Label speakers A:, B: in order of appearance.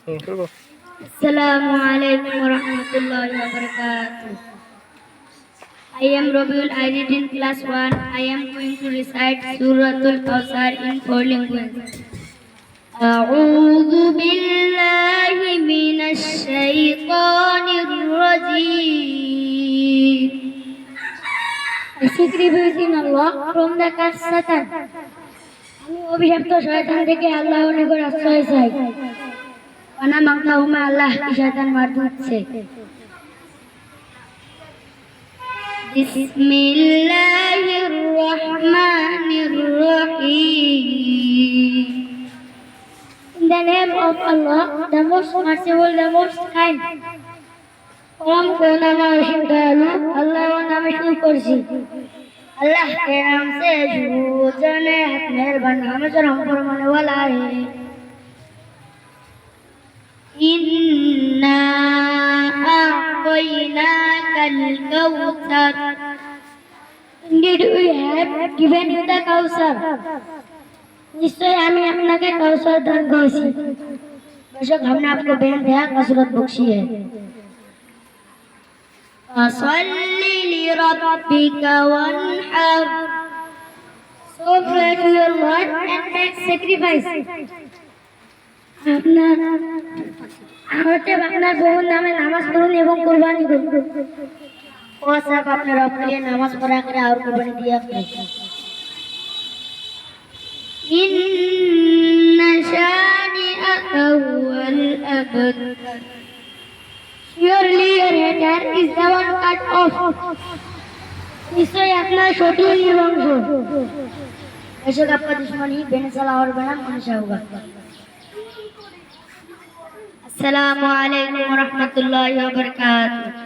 A: Assalamu alaikum warahmatullahi wabarakatuh. I am Rabiul. I read in class 1. I am going to recite Suratul Kawthar in 4 languages. أعوذ بالله من الشيطان الرجيم. I seek refuge in Allah from the curse Satan. আমি অভিশপ্ত শয়তান থেকে আল্লাহর নিকট আশ্রয় চাই। ওয়ানা মাগতাহুমা আল্লাহ কি শয়তান মার দিচ্ছে। বিসমিল্লাহির রহমানির রহিম। In the name of Allah, the most merciful, the most kind. परम करुणामय असीम दयालु अल्लाह का नाम शुरू करছি। अल्लाह के नाम से शुरू होने मेहरबान हमें जो हम फरमाने वाला है। इन्ना अअतैनाकल Kausar. Indeed we have given you the Kausar. निश्चय আমি আপনাকে কাউসার দান করেছি। बेशक हमने आपको बेइंतहा कसरत बख्शी है। फसल्लि लिरब्बिका वन्हर। So pray to your Lord and make sacrifice. আপনার বহু নামে নামাজ পড়ুন এবং কুরবানি করুন। ও सब अपने रब के लिए नमाज पढ़ा करें और कुर्बानी दिया करें। इन्ना शानिअका हुवल अबतर। Surely your hater is the one cut off. निश्चय अपना छोटू ही रंग हो। बेशक आपका दुश्मन ही बेनसला और बड़ा मनुष्य होगा। अस्सलामु अलैकुम वरहमतुल्लाहि वबरकातुहू।